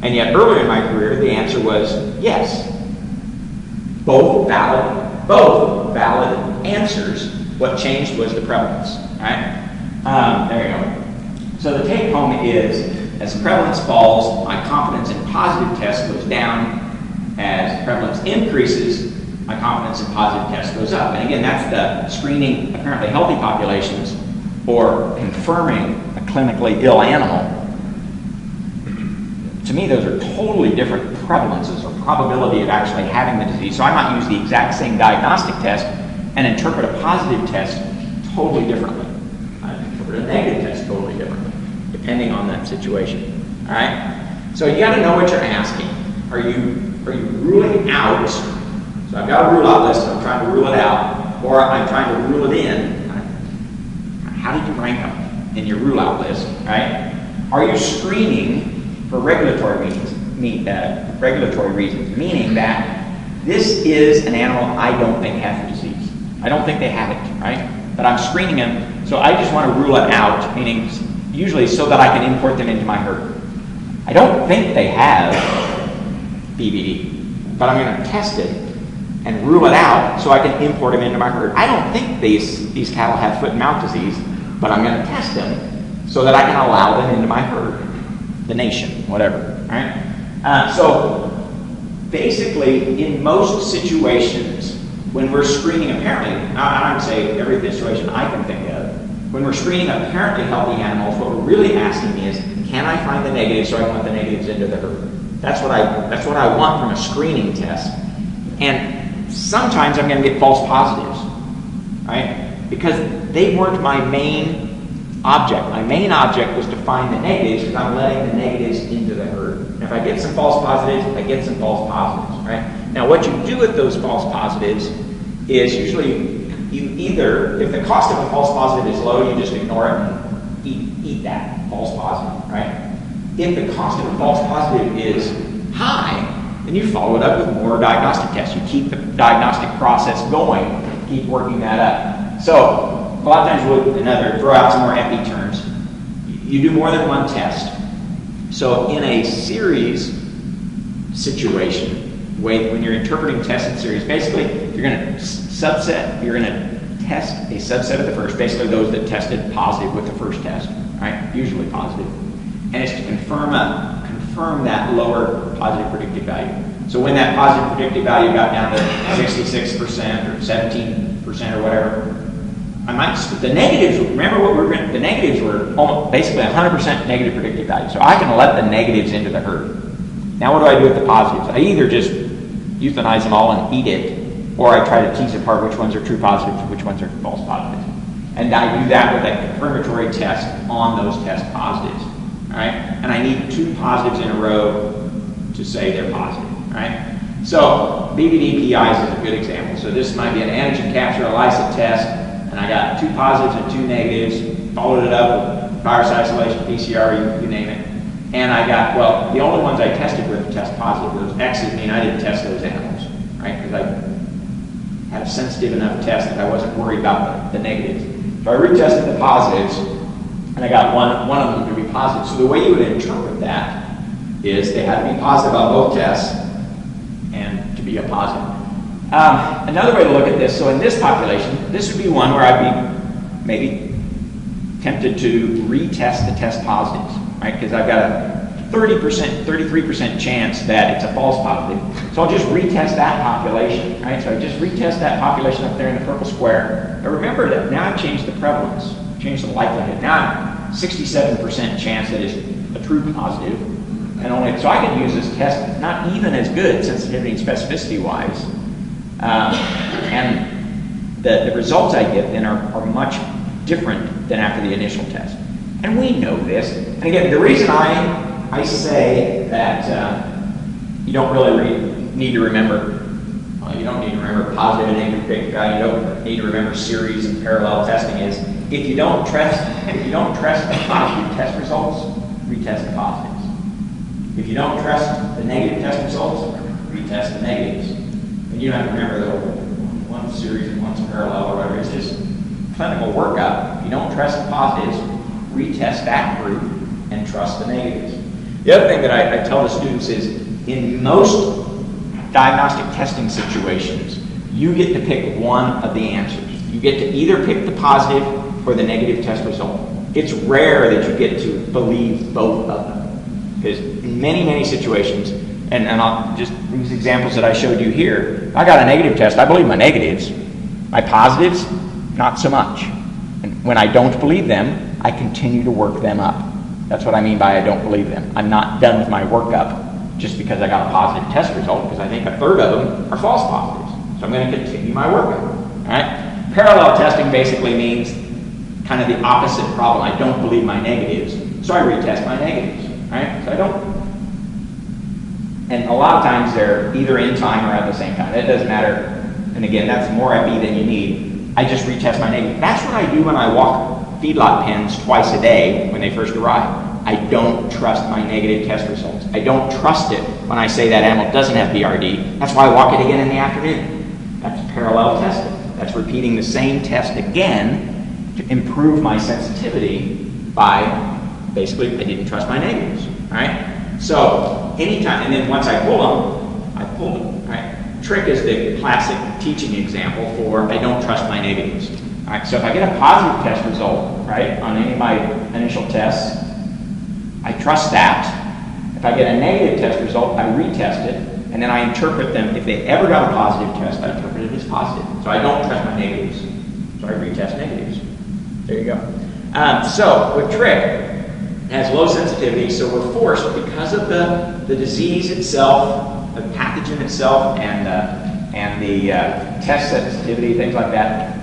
And yet earlier in my career, the answer was yes. Both valid answers. What changed was the prevalence, right? There you go. So the take home is, as prevalence falls, my confidence in positive tests goes down. As prevalence increases, my confidence in positive tests goes up. And again, that's the screening apparently healthy populations or confirming a clinically ill animal. to me, those are totally different prevalences or probability of actually having the disease. So I might use the exact same diagnostic test and interpret a positive test totally differently. I interpret a negative test totally differently, depending on that situation. All right? So you got to know what you're asking. Are you ruling out? So I've got a rule out list, and I'm trying to rule it out, or I'm trying to rule it in. How did you rank them in your rule out list? Right? Are you screening for regulatory reasons? Meaning that this is an animal I don't think has the disease. I don't think they have it, right? But I'm screening them, so I just want to rule it out, meaning usually so that I can import them into my herd. I don't think they have BVD, but I'm going to test it and rule it out so I can import them into my herd. I don't think these cattle have foot and mouth disease, but I'm going to test them so that I can allow them into my herd, the nation, whatever, right? So basically, in most situations, when we're screening apparently, I would say every situation I can think of, when we're screening apparently healthy animals, what we're really asking is, can I find the negatives so I can put the negatives into the herd? That's what I want from a screening test. And sometimes I'm going to get false positives, right? Because they weren't my main object. My main object was to find the negatives because I'm letting the negatives into the herd. And if I get some false positives, I get some false positives, right? Now what you do with those false positives is usually you either, if the cost of a false positive is low, you just ignore it and eat that false positive, right? If the cost of a false positive is high, then you follow it up with more diagnostic tests. You keep the diagnostic process going, keep working that up. So a lot of times we'll throw out some more epi terms. You do more than one test. So in a series situation, when you're interpreting tests in series, basically you're going to test a subset of the first, basically those that tested positive with the first test, right? Usually positive. And it's to confirm that lower positive predictive value. So when that positive predictive value got down to 66% or 17% or whatever, the negatives, remember what the negatives were basically 100% negative predictive value. So I can let the negatives into the herd. Now what do I do with the positives? I either just euthanize them all and eat it, or I try to tease apart which ones are true positives and which ones are false positives. And I do that with a confirmatory test on those test positives. All right? And I need 2 positives in a row to say they're positive. Right? So BVD PIs is a good example. So this might be an antigen capture ELISA test, and I got 2 positives and 2 negatives, followed it up with virus isolation, PCR, you name it. And I got, well, the only ones I tested with test positive. Those X's mean I didn't test those animals, right? Because I had a sensitive enough test that I wasn't worried about the negatives. So I retested the positives, and I got one of them to be positive. So the way you would interpret that is they had to be positive on both tests and to be a positive. Another way to look at this, so in this population, this would be one where I'd be maybe tempted to retest the test positives, right? Because I've got a 33% chance that it's a false positive. So I'll just retest that population, right? So I just retest that population up there in the purple square. But remember that now I've changed the prevalence, changed the likelihood. Now I'm 67% chance that it's a true positive. And only, so I can use this test not even as good sensitivity and specificity wise. And the results I get then are much different than after the initial test. And we know this. And again, the reason I say that you don't really need to remember, you don't need to remember positive and negative predictive value, you don't need to remember series and parallel testing is, if you don't trust the positive test results, retest the positives. If you don't trust the negative test results, retest the negatives. And you don't have to remember that one series and one's parallel or whatever. It's just clinical workup. If you don't trust the positives, retest that group and trust the negatives. The other thing that I tell the students is, in most diagnostic testing situations, you get to pick one of the answers. You get to either pick the positive or the negative test result. It's rare that you get to believe both of them. Because in many, many situations, and I'll just these examples that I showed you here, I got a negative test, I believe my negatives. My positives, not so much. And when I don't believe them, I continue to work them up. That's what I mean by I don't believe them. I'm not done with my workup just because I got a positive test result, because I think a third of them are false positives. So I'm going to continue my workup. All right? Parallel testing basically means kind of the opposite problem. I don't believe my negatives, so I retest my negatives. All right? So I don't. And a lot of times they're either in time or at the same time. It doesn't matter. And again, that's more FE than you need. I just retest my negative. That's what I do when I walk feedlot pens twice a day when they first arrive. I don't trust my negative test results. I don't trust it when I say that animal doesn't have BRD. That's why I walk it again in the afternoon. That's parallel testing. That's repeating the same test again to improve my sensitivity by basically I didn't trust my negatives. All right? So anytime, and then once I pull them, I pull them. All right? Trick is the classic teaching example for I don't trust my negatives. All right, so if I get a positive test result, right, on any of my initial tests, I trust that. If I get a negative test result, I retest it, and then I interpret them. If they ever got a positive test, I interpret it as positive. So I don't trust my negatives, so I retest negatives. There you go. So with Trick, it has low sensitivity, so we're forced, because of the disease itself, the pathogen itself, and the test sensitivity, things like that,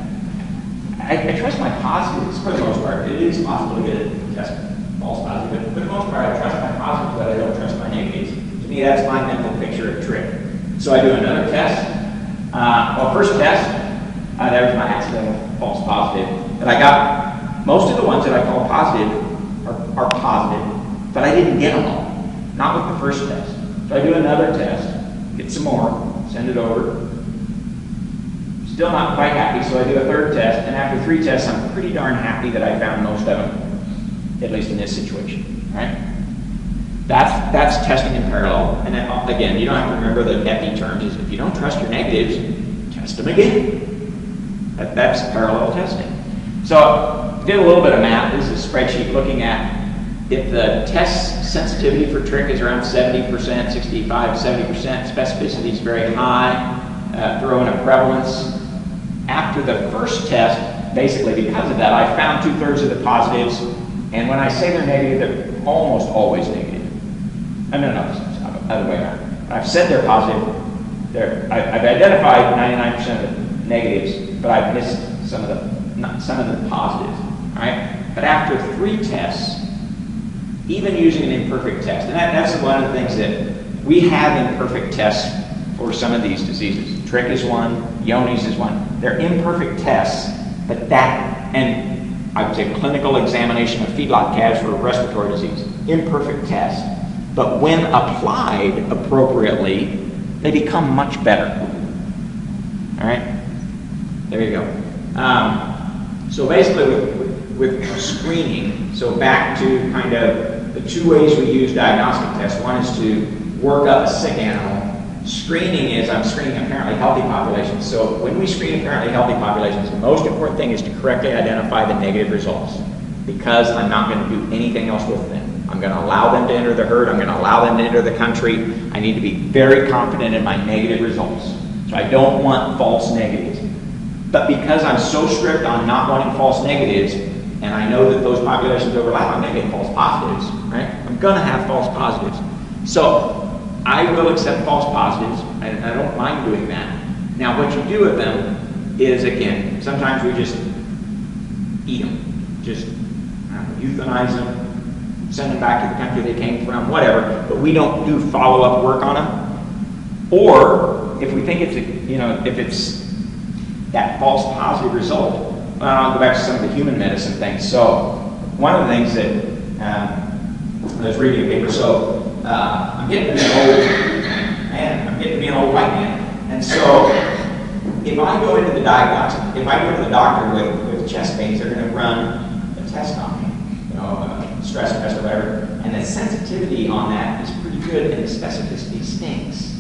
I trust my positives for the most part. It is possible to get a test false positive, but for the most part, I trust my positives, but I don't trust my negatives. To me, that's my mental picture of Trick. So I do another test. First test, that was my accidental false positive. But I got most of the ones that I call positive are positive, but I didn't get them all. Not with the first test. So I do another test, get some more, send it over. Still not quite happy, so I do a third test, and after 3 tests, I'm pretty darn happy that I found most of them, at least in this situation. Right? That's testing in parallel. And then, again, you don't have to remember the FE terms. Is if you don't trust your negatives, test them again. That's parallel testing. So did a little bit of math. This is a spreadsheet looking at if the test sensitivity for Trick is around 70%, 65, 70%, specificity is very high. Throw in a prevalence. After the first test, basically because of that, I found 2/3 of the positives, and when I say they're negative, they're almost always negative. No, it's the other way around. When I've said they're positive, I've identified 99% of the negatives, but I've missed some of the positives. All right? But after 3 tests, even using an imperfect test, and that's one of the things that we have imperfect tests for some of these diseases. Trick is one, Yoni's is one. They're imperfect tests, but and I would say clinical examination of feedlot calves for respiratory disease, imperfect tests. But when applied appropriately, they become much better. All right? There you go. So basically with screening, so back to kind of the 2 ways we use diagnostic tests. One is to work up a sick animal. Screening is I'm screening apparently healthy populations. So when we screen apparently healthy populations, the most important thing is to correctly identify the negative results, because I'm not going to do anything else with them. I'm going to allow them to enter the herd. I'm going to allow them to enter the country. I need to be very confident in my negative results. So I don't want false negatives. But because I'm so strict on not wanting false negatives, and I know that those populations overlap, I'm going to get false positives, right? I'm going to have false positives. So I will accept false positives, and I don't mind doing that. Now, what you do with them is, again, sometimes we just eat them, just euthanize them, send them back to the country they came from, whatever, but we don't do follow-up work on them. Or, if we think it's, if it's that false positive result, I'll go back to some of the human medicine things. So, one of the things that I was reading a paper, I'm getting to be an old white man. And so if I go into the diagnostic, if I go to the doctor with chest pains, they're going to run a test on me, a stress test or whatever, and the sensitivity on that is pretty good and the specificity stinks.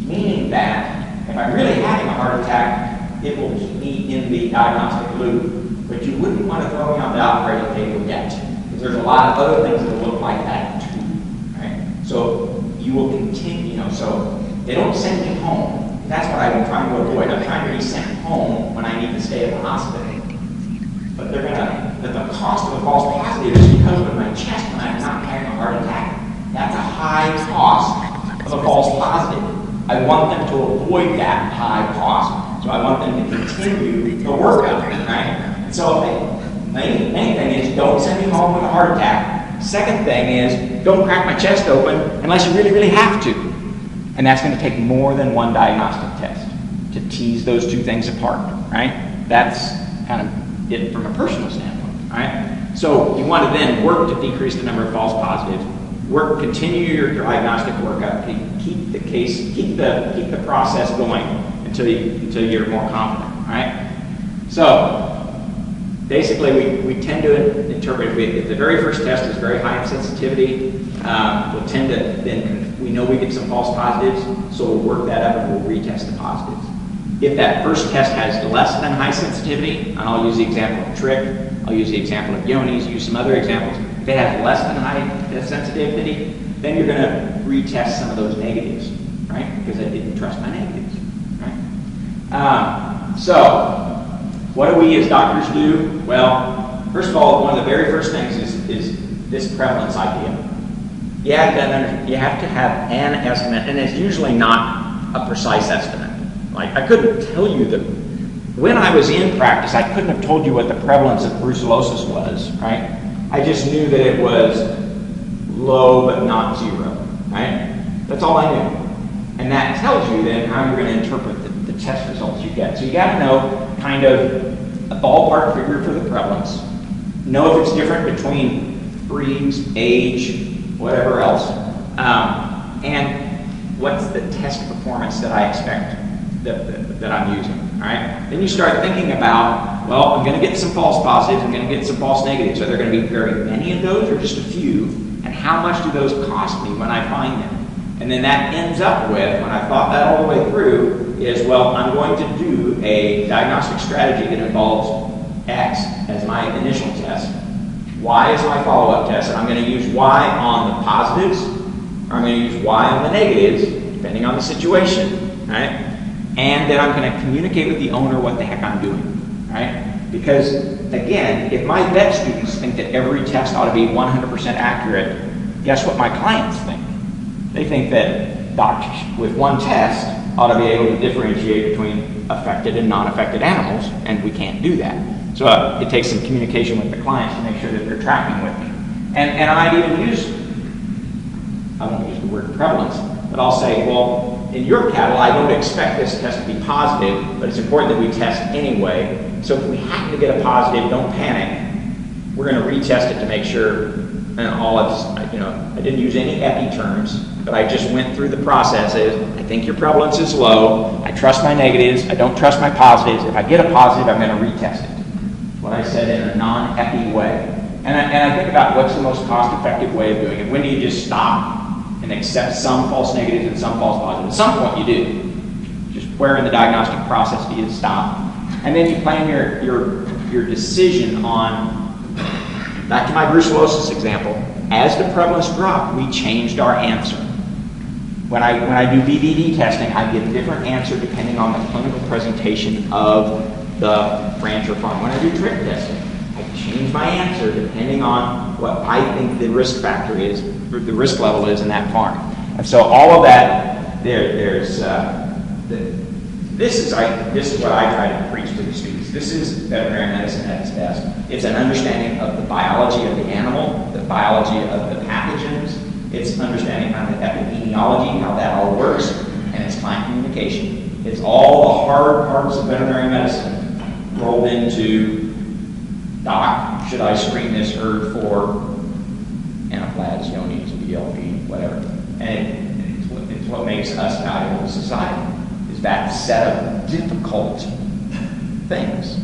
Meaning that if I'm really having a heart attack, it will keep me in the diagnostic loop, but you wouldn't want to throw me on the operating table yet, because there's a lot of other things that look like that too. So you will continue, so they don't send me home. That's what I've been trying to avoid. I'm trying to be sent home when I need to stay at the hospital. But they're going to that the cost of a false positive is because of my chest when I'm not having a heart attack. That's a high cost of a false positive. I want them to avoid that high cost, so I want them to continue the workup, right? And so main thing is don't send me home with a heart attack. Second thing is don't crack my chest open unless you really, really have to. And that's going to take more than one diagnostic test to tease those two things apart, right? That's kind of it from a personal standpoint, right? So you want to then work to decrease the number of false positives. Continue your diagnostic workup. Keep the process going until you're more confident, right? So basically, we tend to interpret if the very first test is very high in sensitivity, we'll tend to then we know we get some false positives, so we'll work that up and we'll retest the positives. If that first test has less than high sensitivity, and I'll use the example of trick, I'll use the example of Yonis, use some other examples. If it has less than high sensitivity, then you're going to retest some of those negatives, right? Because I didn't trust my negatives, right? So what do we as doctors do? Well, first of all, one of the very first things is this prevalence idea. You have to have an estimate, and it's usually not a precise estimate. Like, I couldn't tell you that when I was in practice, I couldn't have told you what the prevalence of brucellosis was, right? I just knew that it was low but not zero, right? That's all I knew. And that tells you then how you're going to interpret the test results you get. So you got to know kind of a ballpark figure for the prevalence, know if it's different between breeds, age, whatever else, and what's the test performance that I expect that I'm using, all right? Then you start thinking about, well, I'm going to get some false positives, I'm going to get some false negatives. Are there going to be very many of those or just a few? And how much do those cost me when I find them? And then that ends up with, when I thought that all the way through, is, well, I'm going to do a diagnostic strategy that involves X as my initial test. Y is my follow-up test, and I'm going to use Y on the positives, or I'm going to use Y on the negatives, depending on the situation, right? And then I'm going to communicate with the owner what the heck I'm doing, right? Because, again, if my vet students think that every test ought to be 100% accurate, guess what my clients think? They think that doctors with one test ought to be able to differentiate between affected and non-affected animals, and we can't do that. So it takes some communication with the clients to make sure that they're tracking with me. And I might even I won't use the word prevalence, but I'll say, well, in your cattle, I don't expect this test to be positive, but it's important that we test anyway. So if we happen to get a positive, don't panic. We're going to retest it to make sure. And I didn't use any epi terms, but I just went through the processes. I think your prevalence is low. I trust my negatives. I don't trust my positives. If I get a positive, I'm going to retest it. What I said in a non-epi way. And I think about what's the most cost-effective way of doing it. When do you just stop and accept some false negatives and some false positives? At some point you do. Just where in the diagnostic process do you stop? And then you plan your decision on, back to my brucellosis example, as the prevalence dropped, we changed our answer. When I do BVD testing, I get a different answer depending on the clinical presentation of the ranch or farm. When I do trick testing, I change my answer depending on what I think the risk factor is, or the risk level is in that farm. And so all of that, this is what I try to preach to the students. This is veterinary medicine at its best. It's an understanding of the biology of the animal, the biology of the pathogens. It's understanding kind of the epidemiology, how that all works, and it's client communication. It's all the hard parts of veterinary medicine rolled into, doc, should I screen this herd for anaplasma, Yonis, BLP, whatever. And it's what makes us valuable to society, is that set of difficult things.